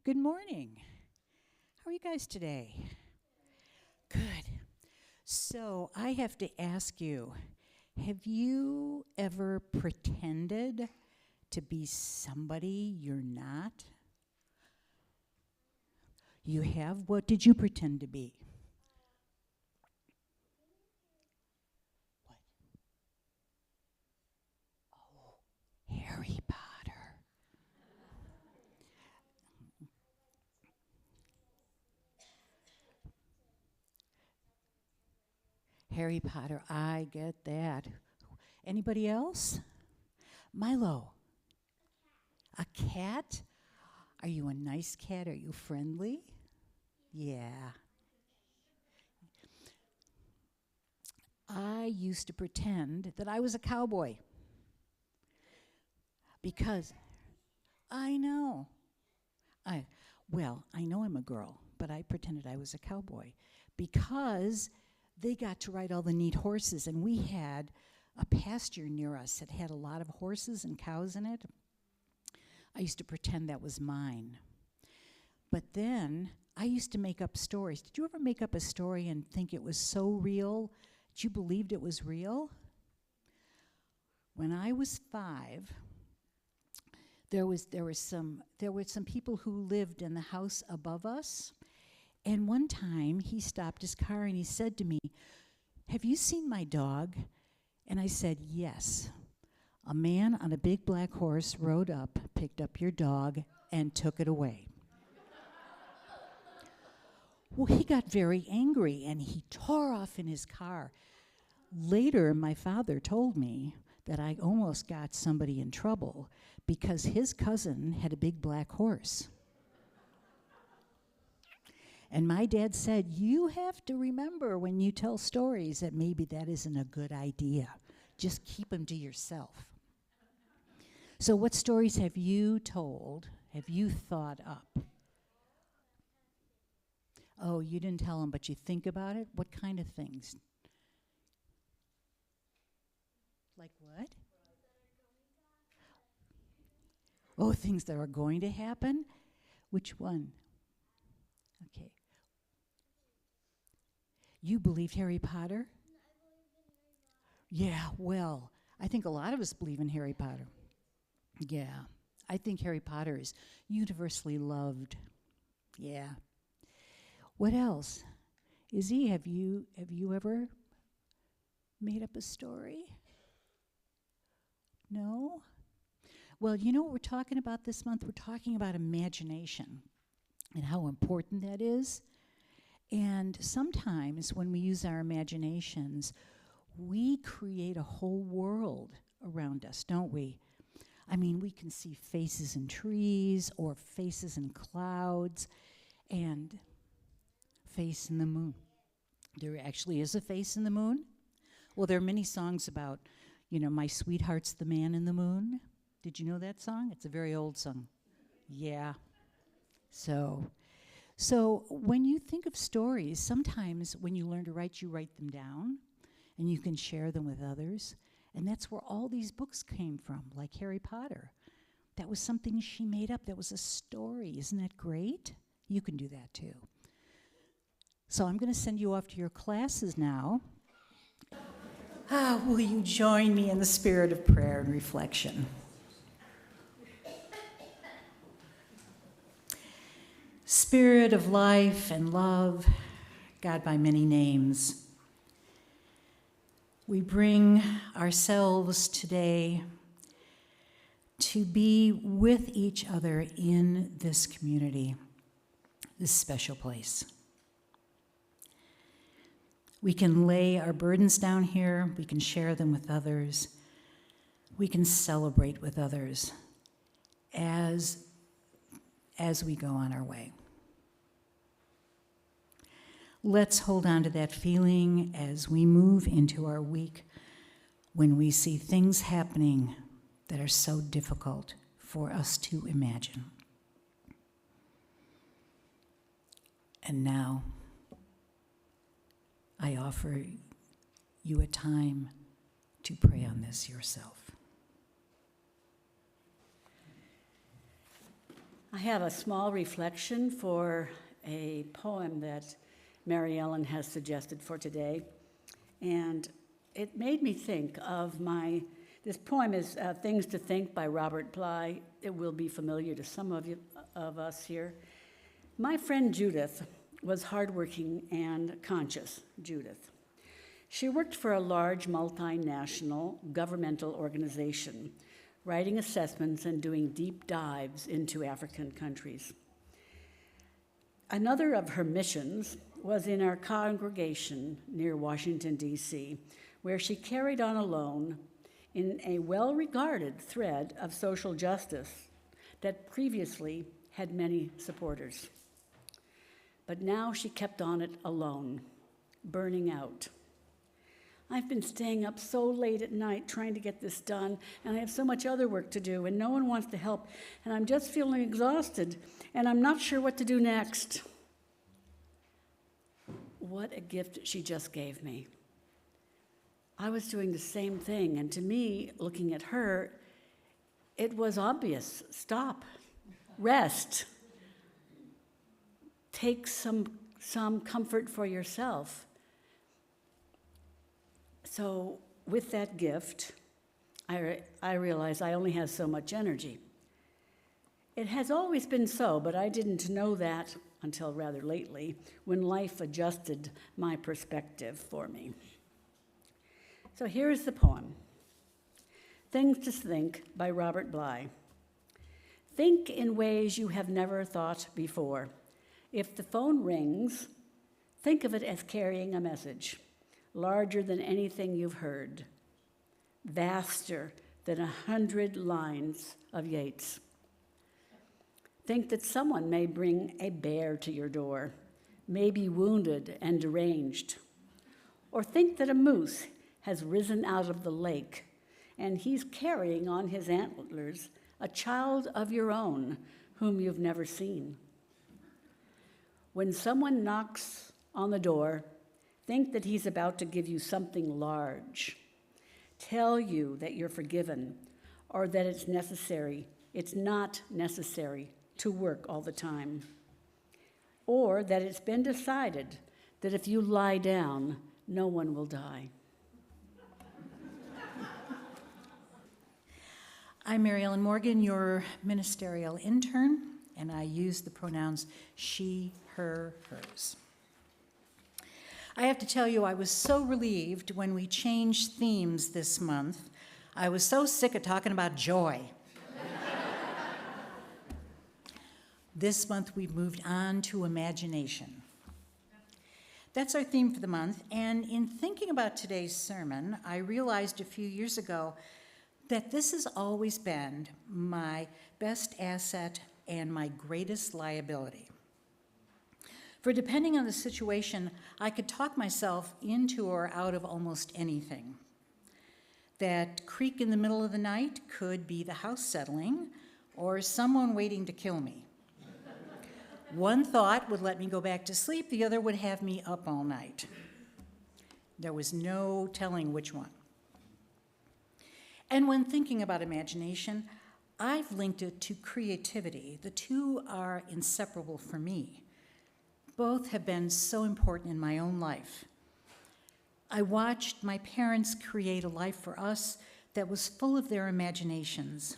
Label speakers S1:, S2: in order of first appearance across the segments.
S1: Good morning. How are you guys today? Good. So I have to ask you, have you ever pretended to be somebody you're not? You have? What did you pretend to be? What? Oh, Harry Potter. Harry Potter, I get that. Anybody else? Milo. A cat? Are you a nice cat? Are you friendly? Yeah. I used to pretend that I was a cowboy because I know. I know I'm a girl, but I pretended I was a cowboy because they got to ride all the neat horses, and we had a pasture near us that had a lot of horses and cows in it. I used to pretend that was mine. But then I used to make up stories. Did you ever make up a story and think it was so real that you believed it was real? When I was 5, there were some people who lived in the house above us. And one time he stopped his car and he said to me, "Have you seen my dog?" And I said, "Yes. A man on a big black horse rode up, picked up your dog, and took it away." Well, he got very angry and he tore off in his car. Later, my father told me that I almost got somebody in trouble because his cousin had a big black horse. And my dad said, "You have to remember when you tell stories that maybe that isn't a good idea. Just keep them to yourself." So what stories have you told, have you thought up? Oh, you didn't tell them, but you think about it? What kind of things? Like what? Oh, things that are going to happen? Which one? Okay. You believed Harry Potter? Yeah, well, I think a lot of us believe in Harry Potter. Yeah, I think Harry Potter is universally loved. Yeah. What else? Izzy, have you ever made up a story? No? Well, you know what we're talking about this month? We're talking about imagination and how important that is. And sometimes when we use our imaginations, we create a whole world around us, don't we? I mean, we can see faces in trees or faces in clouds and face in the moon. There actually is a face in the moon. Well, there are many songs about, "My sweetheart's the man in the moon." Did you know that song? It's a very old song. Yeah. So when you think of stories, sometimes when you learn to write, you write them down, and you can share them with others. And that's where all these books came from, like Harry Potter. That was something she made up. That was a story. Isn't that great? You can do that too. So I'm going to send you off to your classes now. Will you join me in the spirit of prayer and reflection? Spirit of life and love, God by many names, we bring ourselves today to be with each other in this community, this special place. We can lay our burdens down here, we can share them with others, we can celebrate with others as we go on our way. Let's hold on to that feeling as we move into our week when we see things happening that are so difficult for us to imagine. And now, I offer you a time to pray on this yourself.
S2: I have a small reflection for a poem that Mary Ellen has suggested for today. And it made me think of this poem is Things to Think by Robert Bly. It will be familiar to some of us here. My friend Judith was hardworking and conscious, Judith. She worked for a large multinational governmental organization, writing assessments and doing deep dives into African countries. Another of her missions was in our congregation near Washington, D.C., where she carried on alone in a well-regarded thread of social justice that previously had many supporters. But now she kept on it alone, burning out. I've been staying up so late at night trying to get this done, and I have so much other work to do, and no one wants to help, and I'm just feeling exhausted, and I'm not sure what to do next. What a gift she just gave me. I was doing the same thing, and to me, looking at her, it was obvious. Stop. Rest. Take some comfort for yourself. So with that gift, I realized I only have so much energy. It has always been so, but I didn't know that until rather lately, when life adjusted my perspective for me. So here's the poem, Things to Think by Robert Bly. Think in ways you have never thought before. If the phone rings, think of it as carrying a message, larger than anything you've heard, vaster than 100 lines of Yeats. Think that someone may bring a bear to your door, may be wounded and deranged. Or think that a moose has risen out of the lake, and he's carrying on his antlers a child of your own whom you've never seen. When someone knocks on the door, think that he's about to give you something large, tell you that you're forgiven, or that it's not necessary to work all the time, or that it's been decided that if you lie down, no one will die.
S1: I'm Mary Ellen Morgan, your ministerial intern, and I use the pronouns she, her, hers. I have to tell you, I was so relieved when we changed themes this month. I was so sick of talking about joy. This month we've moved on to imagination. That's our theme for the month, and in thinking about today's sermon, I realized a few years ago that this has always been my best asset and my greatest liability. For depending on the situation, I could talk myself into or out of almost anything. That creak in the middle of the night could be the house settling or someone waiting to kill me. One thought would let me go back to sleep, the other would have me up all night. There was no telling which one. And when thinking about imagination, I've linked it to creativity. The two are inseparable for me. Both have been so important in my own life. I watched my parents create a life for us that was full of their imaginations.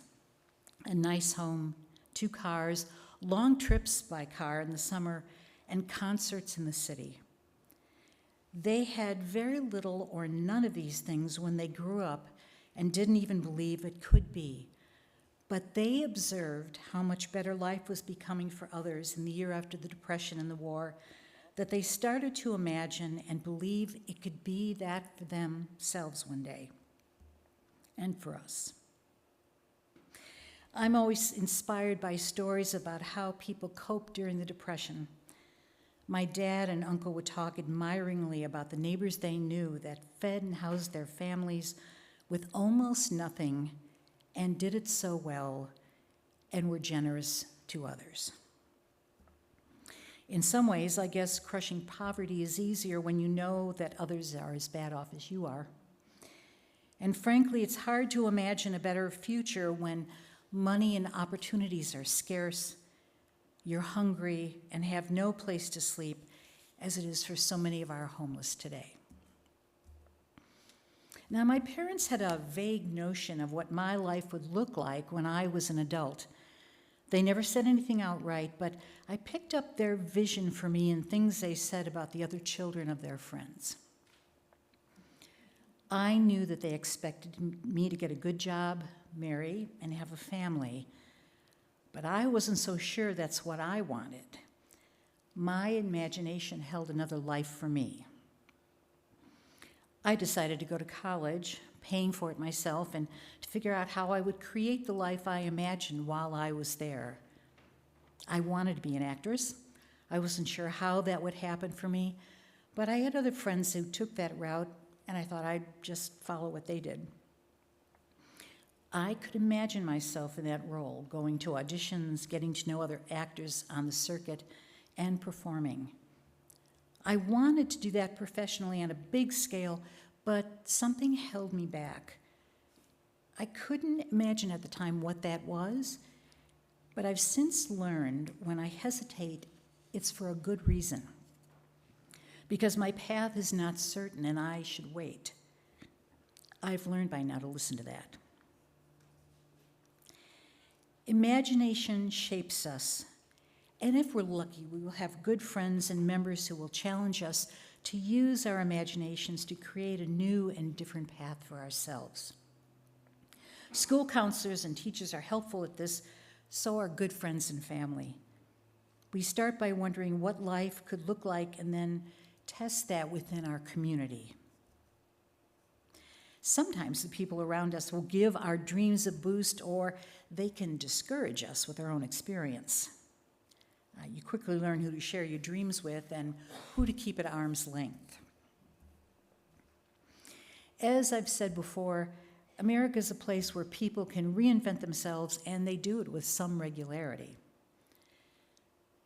S1: A nice home, 2 cars, long trips by car in the summer, and concerts in the city. They had very little or none of these things when they grew up and didn't even believe it could be. But they observed how much better life was becoming for others in the year after the Depression and the war, that they started to imagine and believe it could be that for themselves one day, and for us. I'm always inspired by stories about how people coped during the Depression. My dad and uncle would talk admiringly about the neighbors they knew that fed and housed their families with almost nothing and did it so well and were generous to others. In some ways, I guess crushing poverty is easier when you know that others are as bad off as you are. And frankly, it's hard to imagine a better future when money and opportunities are scarce, you're hungry, and have no place to sleep, as it is for so many of our homeless today. Now, my parents had a vague notion of what my life would look like when I was an adult. They never said anything outright, but I picked up their vision for me in things they said about the other children of their friends. I knew that they expected me to get a good job, marry, and have a family, but I wasn't so sure that's what I wanted. My imagination held another life for me. I decided to go to college, paying for it myself, and to figure out how I would create the life I imagined while I was there. I wanted to be an actress. I wasn't sure how that would happen for me, but I had other friends who took that route, and I thought I'd just follow what they did. I could imagine myself in that role, going to auditions, getting to know other actors on the circuit, and performing. I wanted to do that professionally on a big scale, but something held me back. I couldn't imagine at the time what that was, but I've since learned when I hesitate, it's for a good reason. Because my path is not certain and I should wait. I've learned by now to listen to that. Imagination shapes us, and if we're lucky, we will have good friends and members who will challenge us to use our imaginations to create a new and different path for ourselves. School counselors and teachers are helpful at this, so are good friends and family. We start by wondering what life could look like and then test that within our community. Sometimes the people around us will give our dreams a boost, or they can discourage us with their own experience. You quickly learn who to share your dreams with and who to keep at arm's length. As I've said before, America is a place where people can reinvent themselves, and they do it with some regularity.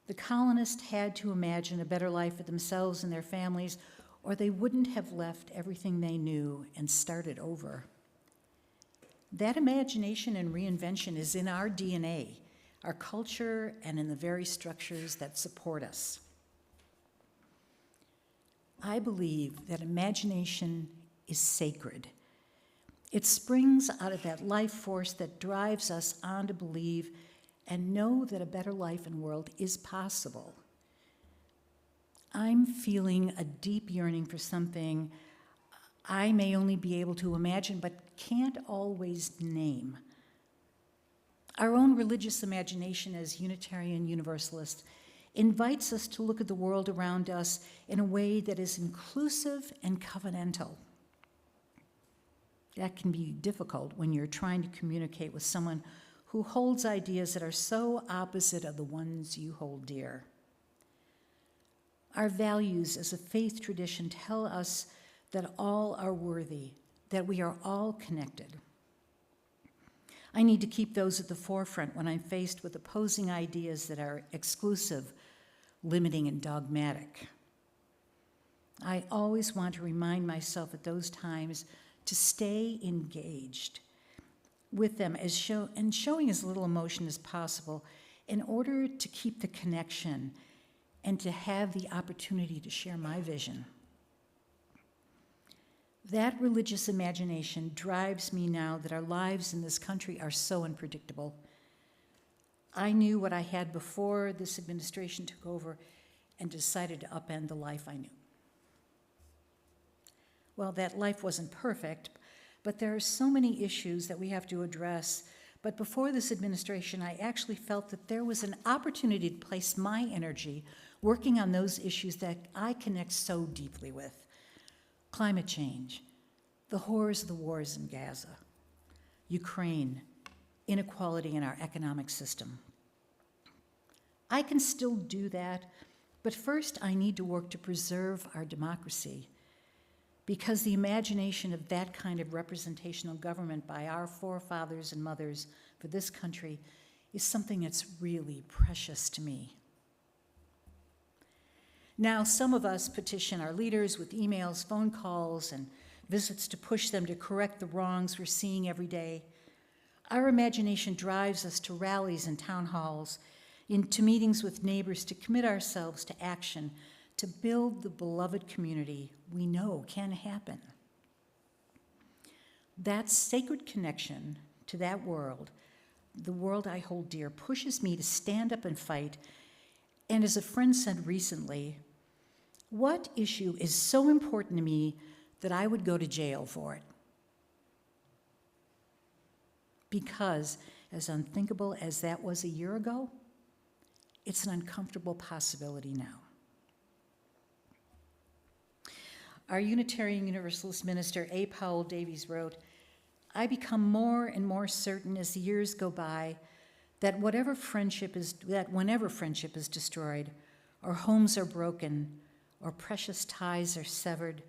S1: The colonists had to imagine a better life for themselves and their families, or they wouldn't have left everything they knew and started over. That imagination and reinvention is in our DNA, our culture, and in the very structures that support us. I believe that imagination is sacred. It springs out of that life force that drives us on to believe and know that a better life and world is possible. I'm feeling a deep yearning for something I may only be able to imagine but can't always name. Our own religious imagination as Unitarian Universalists invites us to look at the world around us in a way that is inclusive and covenantal. That can be difficult when you're trying to communicate with someone who holds ideas that are so opposite of the ones you hold dear. Our values as a faith tradition tell us that all are worthy, that we are all connected. I need to keep those at the forefront when I'm faced with opposing ideas that are exclusive, limiting, and dogmatic. I always want to remind myself at those times to stay engaged with them and showing as little emotion as possible in order to keep the connection and to have the opportunity to share my vision. That religious imagination drives me now that our lives in this country are so unpredictable. I knew what I had before this administration took over and decided to upend the life I knew. Well, that life wasn't perfect, but there are so many issues that we have to address. But before this administration, I actually felt that there was an opportunity to place my energy working on those issues that I connect so deeply with. Climate change, the horrors of the wars in Gaza, Ukraine, inequality in our economic system. I can still do that, but first I need to work to preserve our democracy, because the imagination of that kind of representational government by our forefathers and mothers for this country is something that's really precious to me. Now, some of us petition our leaders with emails, phone calls, and visits to push them to correct the wrongs we're seeing every day. Our imagination drives us to rallies and town halls, into meetings with neighbors to commit ourselves to action, to build the beloved community we know can happen. That sacred connection to that world, the world I hold dear, pushes me to stand up and fight. And as a friend said recently, what issue is so important to me that I would go to jail for it? Because, as unthinkable as that was a year ago, it's an uncomfortable possibility now. Our Unitarian Universalist minister, A. Powell Davies, wrote, "I become more and more certain as the years go by that whenever friendship is destroyed, or homes are broken, or precious ties are severed,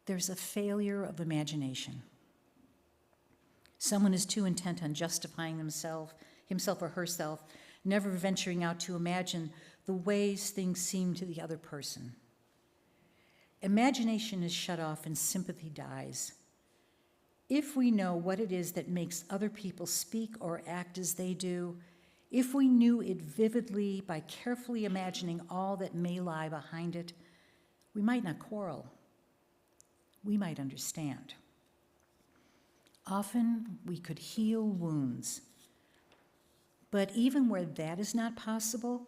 S1: there's a failure of imagination. Someone is too intent on justifying himself or herself, never venturing out to imagine the ways things seem to the other person. Imagination is shut off and sympathy dies. If we know what it is that makes other people speak or act as they do, if we knew it vividly by carefully imagining all that may lie behind it, we might not quarrel. We might understand. Often we could heal wounds. But even where that is not possible,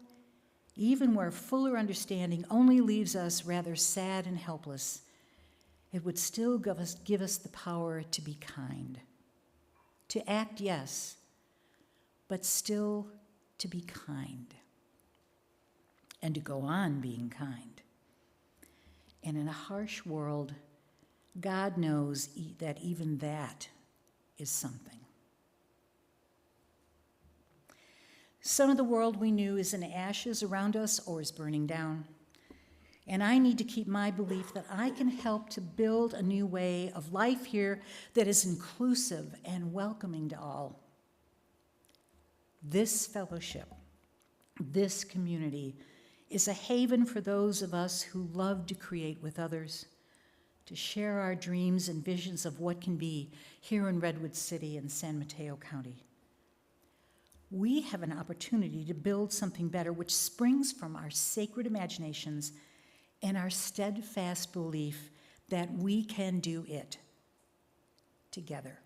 S1: even where fuller understanding only leaves us rather sad and helpless, it would still give us the power to be kind. To act, yes, but still to be kind. And to go on being kind. And in a harsh world, God knows that even that is something. Some of the world we knew is in ashes around us or is burning down. And I need to keep my belief that I can help to build a new way of life here that is inclusive and welcoming to all. This fellowship, this community, is a haven for those of us who love to create with others, to share our dreams and visions of what can be here in Redwood City and San Mateo County. We have an opportunity to build something better which springs from our sacred imaginations and our steadfast belief that we can do it together.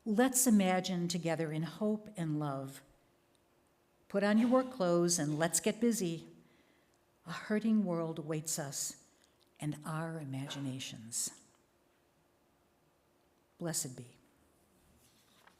S1: Let's imagine together in hope and love. Put on your work clothes and let's get busy. A hurting world awaits us and our imaginations. Blessed be.